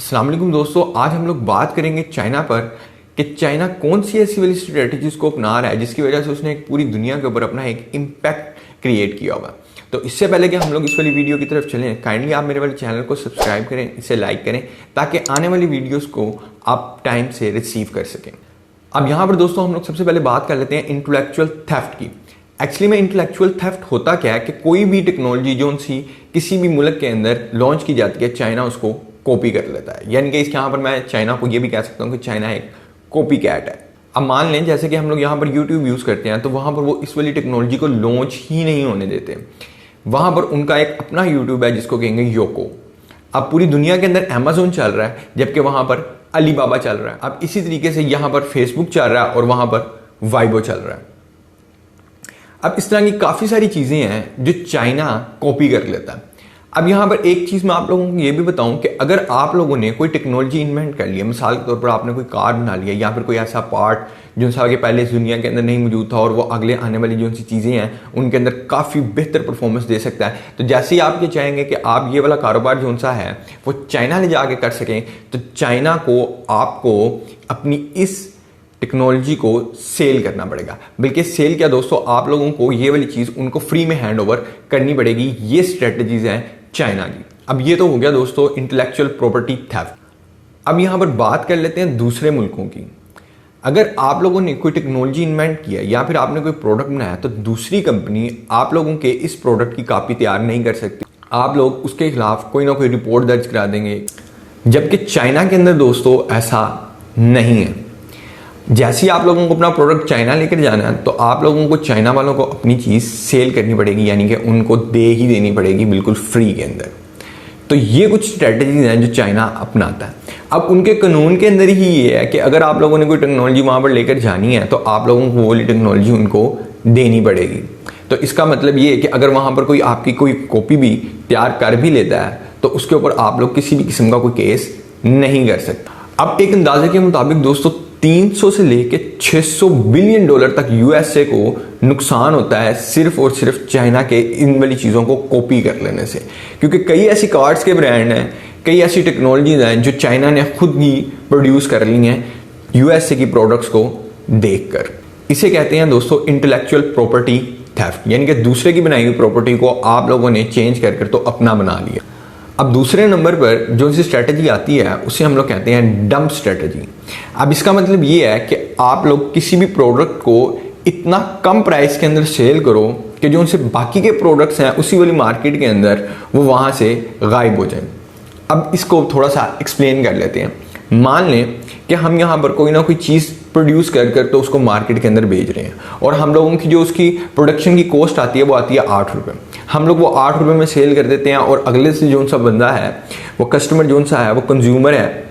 अस्सलाम वालेकुम दोस्तों, आज हम लोग बात करेंगे चाइना पर कि चाइना कौन सी ऐसी वाली स्ट्रेटजीज को अपना रहा है जिसकी वजह से उसने एक पूरी दुनिया के ऊपर अपना एक इम्पैक्ट क्रिएट किया होगा। तो इससे पहले कि हम लोग इस वाली वीडियो की तरफ चलें, काइंडली आप मेरे वाले चैनल को सब्सक्राइब करें, इसे लाइक करें ताकि आने वाली वीडियोज़ को आप टाइम से रिसीव कर सकें। अब यहाँ पर दोस्तों हम लोग सबसे पहले बात कर लेते हैं इंटेलेक्चुअल थेफ्ट की। एक्चुअली में इंटेलेक्चुअल थेफ्ट होता क्या है कि कोई भी टेक्नोलॉजी जो सी किसी भी मुल्क के अंदर लॉन्च की जाती है, चाइना उसको कॉपी कर लेता है। यानी कि इसके यहाँ पर मैं चाइना को ये भी कह सकता हूँ कि चाइना एक कॉपी कैट है। अब मान लें जैसे कि हम लोग यहाँ पर यूट्यूब यूज़ करते हैं तो वहाँ पर वो इस वाली टेक्नोलॉजी को लॉन्च ही नहीं होने देते। वहाँ पर उनका एक अपना यूट्यूब है जिसको कहेंगे योको। अब पूरी दुनिया के अंदर अमेजोन चल रहा है जबकि वहाँ पर अलीबाबा चल रहा है। अब इसी तरीके से यहाँ पर फेसबुक चल रहा है और वहाँ पर वाइबो चल रहा है। अब इस तरह की काफ़ी सारी चीज़ें हैं जो चाइना कॉपी कर लेता है। अब यहाँ पर एक चीज़ मैं आप लोगों को ये भी बताऊं कि अगर आप लोगों ने कोई टेक्नोलॉजी इन्वेंट कर लिया, मिसाल के तौर पर आपने कोई कार बना लिया या फिर कोई ऐसा पार्ट जो सा आगे पहले इस दुनिया के अंदर नहीं मौजूद था और वो अगले आने वाली जो सी चीज़ें हैं उनके अंदर काफ़ी बेहतर परफॉर्मेंस दे सकता है, तो जैसे ही आप ये चाहेंगे कि आप ये वाला कारोबार जो सा है वो चाइना ले जाके कर सकें, तो चाइना को आपको अपनी इस टेक्नोलॉजी को सेल करना पड़ेगा। बल्कि सेल क्या दोस्तों, आप लोगों को ये वाली चीज़ उनको फ्री में हैंड ओवर करनी पड़ेगी। ये स्ट्रेटजीज हैं चाइना की। अब ये तो हो गया दोस्तों इंटेलेक्चुअल प्रॉपर्टी थेफ्ट। अब यहाँ पर बात कर लेते हैं दूसरे मुल्कों की। अगर आप लोगों ने कोई टेक्नोलॉजी इन्वेंट किया या फिर आपने कोई प्रोडक्ट बनाया तो दूसरी कंपनी आप लोगों के इस प्रोडक्ट की कॉपी तैयार नहीं कर सकती। आप लोग उसके खिलाफ कोई ना कोई रिपोर्ट दर्ज करा देंगे, जबकि चाइना के अंदर दोस्तों ऐसा नहीं है। जैसे ही आप लोगों को अपना प्रोडक्ट चाइना लेकर जाना है तो आप लोगों को चाइना वालों को अपनी चीज़ सेल करनी पड़ेगी, यानी कि उनको दे ही देनी पड़ेगी बिल्कुल फ्री के अंदर। तो ये कुछ स्ट्रेटजीज हैं जो चाइना अपनाता है। अब उनके कानून के अंदर ही ये है कि अगर आप लोगों ने कोई टेक्नोलॉजी वहाँ पर लेकर जानी है तो आप लोगों को वो वाली टेक्नोलॉजी उनको देनी पड़ेगी। तो इसका मतलब ये है कि अगर वहाँ पर कोई आपकी कोई कॉपी भी तैयार कर भी लेता है तो उसके ऊपर आप लोग किसी भी किस्म का कोई केस नहीं कर सकते। अब एक अंदाजे के मुताबिक दोस्तों 300 से लेके 600 बिलियन डॉलर तक यूएसए को नुकसान होता है सिर्फ और सिर्फ चाइना के इन वाली चीज़ों को कॉपी कर लेने से। क्योंकि कई ऐसी कार्ड्स के ब्रांड हैं, कई ऐसी टेक्नोलॉजीज हैं जो चाइना ने खुद ही प्रोड्यूस कर ली हैं यूएसए की प्रोडक्ट्स को देखकर। इसे कहते हैं दोस्तों इंटेलेक्चुअल प्रॉपर्टी थेफ्ट, यानी कि दूसरे की बनाई हुई प्रॉपर्टी को आप लोगों ने चेंज कर तो अपना बना लिया। अब दूसरे नंबर पर जो सी स्ट्रेटजी आती है उसे हम लोग कहते हैं डंप स्ट्रेटजी। अब इसका मतलब ये है कि आप लोग किसी भी प्रोडक्ट को इतना कम प्राइस के अंदर सेल करो कि जो उनसे बाकी के प्रोडक्ट्स हैं उसी वाली मार्केट के अंदर वो वहाँ से गायब हो जाए। अब इसको थोड़ा सा एक्सप्लेन कर लेते हैं। मान लें कि हम यहाँ पर कोई ना कोई चीज़ प्रोड्यूस कर तो उसको मार्केट के अंदर बेच रहे हैं और हम लोगों की जो उसकी प्रोडक्शन की कॉस्ट आती है वो आती है 8 रुपये। हम लोग वो 8 रुपये में सेल कर देते हैं और अगले से जो सा बंदा है वो कस्टमर जो सा है वो कंज्यूमर है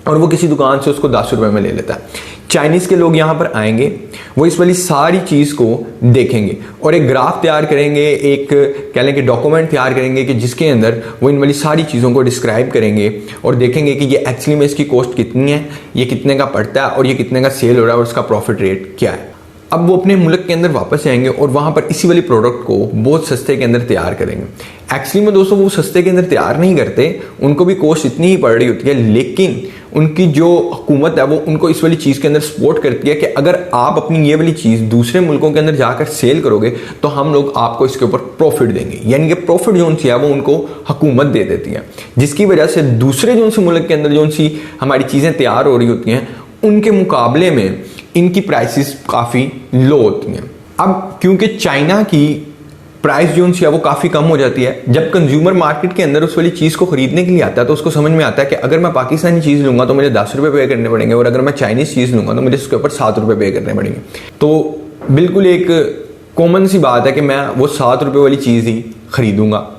और वो किसी दुकान से उसको 10 रुपये में ले लेता है। चाइनीज़ के लोग यहाँ पर आएंगे, वो इस वाली सारी चीज़ को देखेंगे और एक ग्राफ तैयार करेंगे, एक कह लें कि डॉक्यूमेंट तैयार करेंगे कि जिसके अंदर वो इन वाली सारी चीज़ों को डिस्क्राइब करेंगे और देखेंगे कि ये एक्चुअली में इसकी कॉस्ट कितनी है, ये कितने का पड़ता है और ये कितने का सेल हो रहा है और उसका प्रॉफिट रेट क्या है। अब वो अपने मुल्क के अंदर वापस आएंगे और वहाँ पर इसी वाली प्रोडक्ट को बहुत सस्ते के अंदर तैयार करेंगे। एक्चुअली में दोस्तों वो सस्ते के अंदर तैयार नहीं करते, उनको भी कॉस्ट इतनी ही पड़ रही होती है, लेकिन उनकी जो हुकूमत है वो उनको इस वाली चीज़ के अंदर सपोर्ट करती है कि अगर आप अपनी ये वाली चीज़ दूसरे मुल्कों के अंदर जाकर सेल करोगे तो हम लोग आपको इसके ऊपर प्रॉफिट देंगे। यानी कि प्रॉफिट जो सी है वो उनको हुकूमत दे देती है, जिसकी वजह से दूसरे जो सी मुल्क के अंदर जो सी हमारी चीज़ें तैयार हो रही होती हैं उनके मुकाबले में इनकी प्राइसेस काफ़ी लो होती हैं। अब क्योंकि चाइना की प्राइस जो है वो काफ़ी कम हो जाती है, जब कंज्यूमर मार्केट के अंदर उस वाली चीज़ को खरीदने के लिए आता है तो उसको समझ में आता है कि अगर मैं पाकिस्तानी चीज़ लूँगा तो मुझे 10 रुपये पे करने पड़ेंगे और अगर मैं चाइनीज़ चीज़ लूँगा तो मुझे उसके ऊपर 7 रुपये पे करने पड़ेंगे। तो बिल्कुल एक कॉमन सी बात है कि मैं वो 7 रुपये वाली चीज़ ही खरीदूँगा।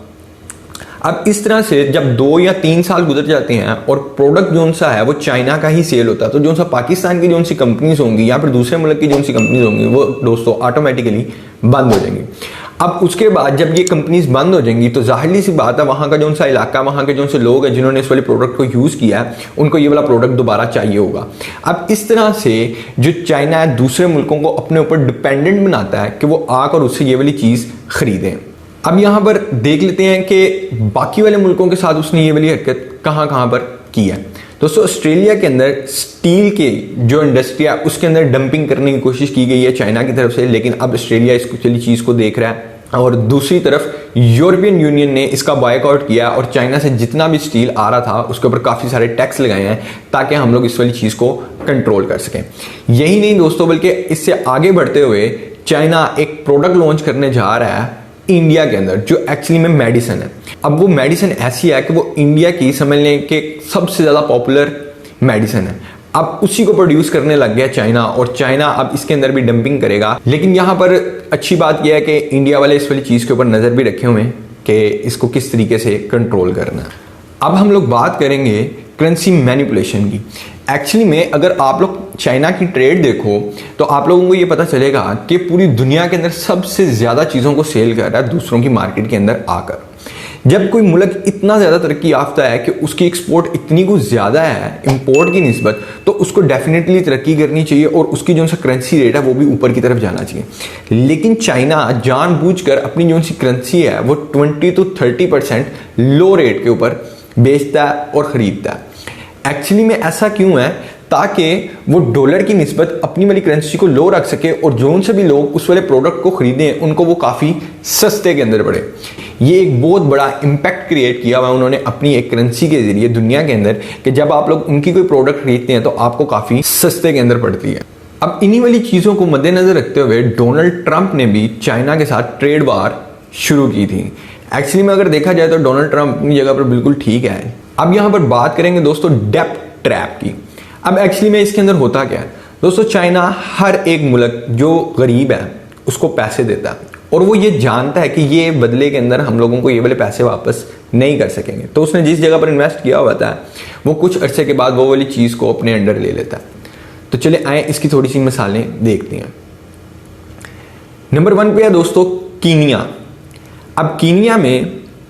अब इस तरह से जब 2 या 3 साल गुजर जाते हैं और प्रोडक्ट जो सा है वो चाइना का ही सेल होता है तो जो सा पाकिस्तान की जो सी कंपनीज होंगी या फिर दूसरे मुल्क की जो सी कंपनीज होंगी वो दोस्तों ऑटोमेटिकली बंद हो जाएंगी। अब उसके बाद जब ये कंपनीज बंद हो जाएंगी तो जाहिर सी बात है वहाँ का जो सा इलाका, वहाँ के जो से लोग हैं जिन्होंने इस वाले प्रोडक्ट को यूज़ किया है उनको ये वाला प्रोडक्ट दोबारा चाहिए होगा। अब इस तरह से जो चाइना है दूसरे मुल्कों को अपने ऊपर डिपेंडेंट बनाता है कि वो आकर उससे ये वाली चीज़ खरीदें। अब यहाँ पर देख लेते हैं कि बाकी वाले मुल्कों के साथ उसने ये वाली हरकत कहाँ कहाँ पर की है। दोस्तों ऑस्ट्रेलिया के अंदर स्टील के जो इंडस्ट्री है उसके अंदर डंपिंग करने की कोशिश की गई है चाइना की तरफ से, लेकिन अब ऑस्ट्रेलिया इस चीज़ को देख रहा है और दूसरी तरफ यूरोपियन यूनियन ने इसका बॉयकॉट किया और चाइना से जितना भी स्टील आ रहा था उसके ऊपर काफ़ी सारे टैक्स लगाए हैं ताकि हम लोग इस वाली चीज़ को कंट्रोल कर सकें। यही नहीं दोस्तों, बल्कि इससे आगे बढ़ते हुए चाइना एक प्रोडक्ट लॉन्च करने जा रहा है इंडिया के अंदर जो एक्चुअली में मेडिसिन है। अब वो मेडिसिन ऐसी है कि वो इंडिया की समझ लें कि सबसे ज़्यादा पॉपुलर मेडिसिन है। अब उसी को प्रोड्यूस करने लग गया चाइना और चाइना अब इसके अंदर भी डंपिंग करेगा। लेकिन यहाँ पर अच्छी बात यह है कि इंडिया वाले इस वाली चीज़ के ऊपर नज़र भी रखे हुए हैं कि इसको किस तरीके से कंट्रोल करना है। अब हम लोग बात करेंगे करेंसी मैनिपुलेशन की। एक्चुअली में अगर आप लोग चाइना की ट्रेड देखो तो आप लोगों को ये पता चलेगा कि पूरी दुनिया के अंदर सबसे ज़्यादा चीज़ों को सेल कर रहा है दूसरों की मार्केट के अंदर आकर। जब कोई मुल्क इतना ज़्यादा तरक्की याफ्ता है कि उसकी एक्सपोर्ट इतनी कुछ ज़्यादा है इंपोर्ट की निस्बत, तो उसको डेफिनेटली तरक्की करनी चाहिए और उसकी जो सा करेंसी रेट है वो भी ऊपर की तरफ जाना चाहिए। लेकिन चाइना जानबूझकर अपनी जो सी करेंसी है वो 20 to 30% लो रेट के ऊपर बेचता है और ख़रीदता है। एक्चुअली में ऐसा क्यों है? ताकि वो डॉलर की निस्बत अपनी वाली करेंसी को लो रख सके और जो उनसे भी लोग उस वाले प्रोडक्ट को खरीदें उनको वो काफ़ी सस्ते के अंदर पड़े। ये एक बहुत बड़ा इम्पैक्ट क्रिएट किया हुआ उन्होंने अपनी एक करेंसी के जरिए दुनिया के अंदर कि जब आप लोग उनकी कोई प्रोडक्ट खरीदते हैं तो आपको काफ़ी सस्ते के अंदर पड़ती है। अब इन्हीं वाली चीज़ों को मद्देनजर रखते हुए डोनाल्ड ट्रंप ने भी चाइना के साथ ट्रेड वार शुरू की थी। एक्चुअली में अगर देखा जाए तो डोनाल्ड ट्रंप अपनी जगह पर बिल्कुल ठीक है। अब यहाँ पर बात करेंगे दोस्तों डेब्ट ट्रैप की। अब एक्चुअली में इसके अंदर होता क्या है दोस्तों, चाइना हर एक मुल्क जो गरीब है उसको पैसे देता है और वो ये जानता है कि ये बदले के अंदर हम लोगों को ये वाले पैसे वापस नहीं कर सकेंगे, तो उसने जिस जगह पर इन्वेस्ट किया होता है वो कुछ अरसे के बाद वो वाली चीज़ को अपने अंडर ले लेता है। तो चले आए इसकी थोड़ी सी मिसालें देखते हैं। नंबर 1 पे है दोस्तों कीनिया। अब कीनिया में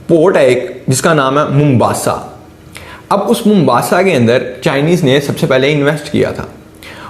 पोर्ट है एक जिसका नाम है मुम्बासा। अब उस मुम्बासा के अंदर चाइनीज़ ने सबसे पहले इन्वेस्ट किया था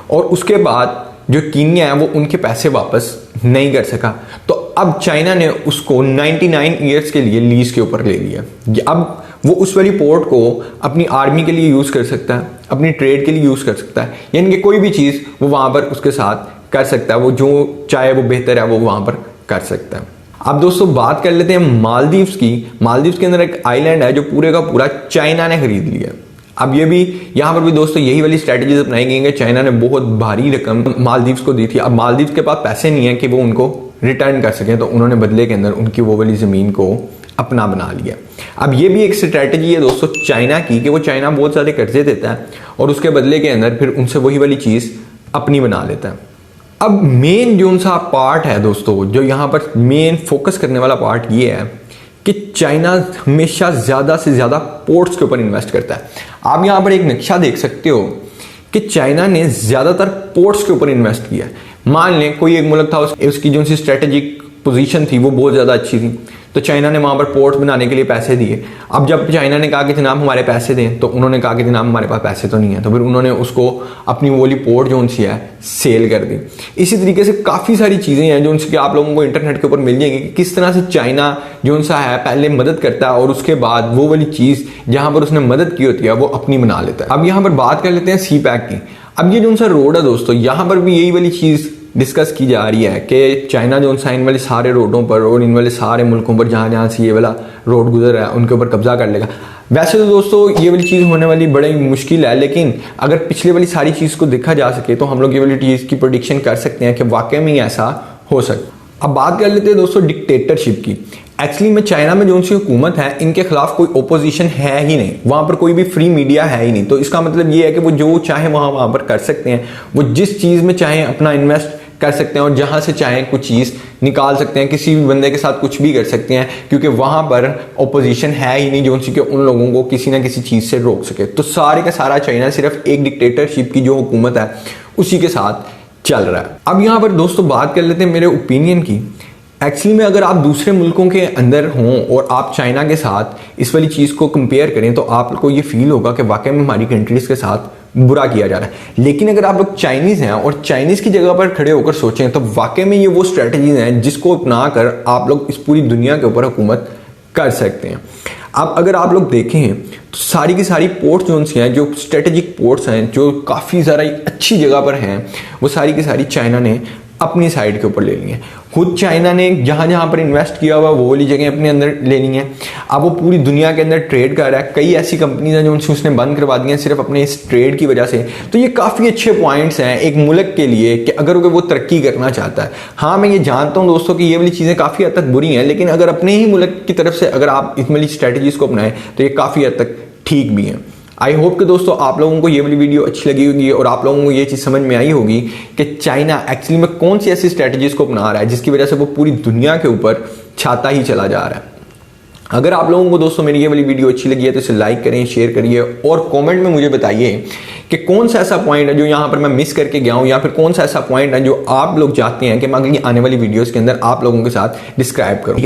और उसके बाद जो कीनिया है वो उनके पैसे वापस नहीं कर सका, तो अब चाइना ने उसको 99 ईयर्स के लिए लीज के ऊपर ले लिया। अब वो उस वाली पोर्ट को अपनी आर्मी के लिए यूज़ कर सकता है, अपनी ट्रेड के लिए यूज़ कर सकता है, यानी कि कोई भी चीज़ वो वहाँ पर उसके साथ कर सकता है, वो जो चाहे वो बेहतर है वो वहाँ पर कर सकता है। अब दोस्तों बात कर लेते हैं मालदीव्स की। मालदीव्स के अंदर एक आइलैंड है जो पूरे का पूरा चाइना ने खरीद लिया। अब ये भी यहाँ पर भी दोस्तों यही वाली स्ट्रैटेजीज अपनाई गई हैं। चाइना ने बहुत भारी रकम मालदीव्स को दी थी। अब मालदीव्स के पास पैसे नहीं है कि वो उनको रिटर्न कर सकें, तो उन्होंने बदले के अंदर उनकी वो वाली ज़मीन को अपना बना लिया। अब ये भी एक स्ट्रैटेजी है दोस्तों चाइना की कि वो चाइना बहुत सारे कर्जे देता है और उसके बदले के अंदर फिर उनसे वही वाली चीज़ अपनी बना लेता है। अब मेन जो सा पार्ट है दोस्तों, जो यहाँ पर मेन फोकस करने वाला पार्ट ये है कि चाइना हमेशा ज़्यादा से ज़्यादा पोर्ट्स के ऊपर इन्वेस्ट करता है। आप यहाँ पर एक नक्शा देख सकते हो कि चाइना ने ज़्यादातर पोर्ट्स के ऊपर इन्वेस्ट किया है। मान लें कोई एक मुल्क था उसकी जो सी स्ट्रेटेजिक पोजीशन थी वो बहुत ज़्यादा अच्छी थी, तो चाइना ने वहाँ पर पोर्ट बनाने के लिए पैसे दिए। अब जब चाइना ने कहा कि जनाब हमारे पैसे दें, तो उन्होंने कहा कि जनाब हमारे पास पैसे तो नहीं है, तो फिर उन्होंने उसको अपनी वो वाली पोर्ट जो उनसी है सेल कर दी। इसी तरीके से काफ़ी सारी चीज़ें हैं जो उनसे आप लोगों को इंटरनेट के ऊपर मिल जाएंगी कि किस तरह से चाइना जो उनसा है पहले मदद करता है और उसके बाद वो वाली चीज़ जहाँ पर उसने मदद की होती है वो अपनी बना लेता है। अब यहाँ पर बात कर लेते हैं सी पैक की। अब ये जो उनसा रोड है दोस्तों, यहाँ पर भी यही वाली चीज़ डिस्कस की जा रही है कि चाइना जो इन वाले सारे रोडों पर और इन वाले सारे मुल्कों पर जहाँ जहाँ से ये वाला रोड गुजर रहा है उनके ऊपर कब्जा कर लेगा। वैसे तो दोस्तों ये वाली चीज़ होने वाली बड़ी मुश्किल है, लेकिन अगर पिछले वाली सारी चीज़ को देखा जा सके तो हम लोग ये वाली चीज़ की प्रेडिक्शन कर सकते हैं कि वाकई में ऐसा हो सकता। अब बात कर लेते हैं दोस्तों डिक्टेटरशिप की। एक्चुअली में चाइना में जो उनकी हुकूमत है इनके खिलाफ कोई ओपोजिशन है ही नहीं, वहाँ पर कोई भी फ्री मीडिया है ही नहीं। तो इसका मतलब ये है कि वो जो चाहे वहाँ पर कर सकते हैं, वो जिस चीज़ में चाहे अपना इन्वेस्ट कर सकते हैं और जहाँ से चाहें कुछ चीज़ निकाल सकते हैं, किसी भी बंदे के साथ कुछ भी कर सकते हैं, क्योंकि वहाँ पर ओपोजिशन है ही नहीं जो उनकी उन लोगों को किसी ना किसी चीज़ से रोक सके। तो सारे का सारा चाइना सिर्फ एक डिक्टेटरशिप की जो हुकूमत है उसी के साथ चल रहा है। अब यहाँ पर दोस्तों बात कर लेते हैं मेरे ओपिनियन की। एक्चुअली में अगर आप दूसरे मुल्कों के अंदर हों और आप चाइना के साथ इस वाली चीज़ को कंपेयर करें तो आपको ये फील होगा कि वाकई में हमारी कंट्रीज़ के साथ बुरा किया जा रहा है। लेकिन अगर आप लोग चाइनीज़ हैं और चाइनीज़ की जगह पर खड़े होकर सोचें तो वाकई में ये वो स्ट्रेटजीज हैं जिसको अपना कर आप लोग इस पूरी दुनिया के ऊपर हुकूमत कर सकते हैं। अब अगर आप लोग देखें तो सारी की सारी पोर्ट जोन्स हैं, जो स्ट्रेटेजिक पोर्ट्स हैं, जो काफ़ी ज़्यादा अच्छी जगह पर हैं, वो सारी की सारी चाइना ने अपनी साइड के ऊपर ले ली है। खुद चाइना ने जहाँ जहाँ पर इन्वेस्ट किया हुआ वो वाली जगह अपने अंदर ले ली हैं। अब वो पूरी दुनिया के अंदर ट्रेड कर रहा है। कई ऐसी कंपनीज हैं जो उसने बंद करवा दी हैं सिर्फ अपने इस ट्रेड की वजह से। तो ये काफ़ी अच्छे पॉइंट्स हैं एक मुल्क के लिए कि अगर वो तरक्की करना चाहता है। हाँ, मैं ये जानता हूँ दोस्तों कि ये वाली चीज़ें काफ़ी हद तक बुरी हैं, लेकिन अगर अपने ही मुल्क की तरफ से अगर आप इस वाली स्ट्रैटेजीज को अपनाएं तो ये काफ़ी हद तक ठीक भी हैं। आई होप कि दोस्तों आप लोगों को ये वाली वीडियो अच्छी लगी होगी और आप लोगों को ये चीज़ समझ में आई होगी कि चाइना एक्चुअली में कौन सी ऐसी स्ट्रैटेजीज को अपना रहा है जिसकी वजह से वो पूरी दुनिया के ऊपर छाता ही चला जा रहा है। अगर आप लोगों को दोस्तों मेरी ये वाली वीडियो अच्छी लगी है तो इसे लाइक करें, शेयर करिए और कमेंट में मुझे बताइए कि कौन सा ऐसा पॉइंट है जो यहाँ पर मैं मिस करके गया हूँ, या फिर कौन सा ऐसा पॉइंट है जो आप लोग चाहते हैं कि मैं अगली आने वाली वीडियोज़ के अंदर आप लोगों के साथ डिस्क्राइब करूँ।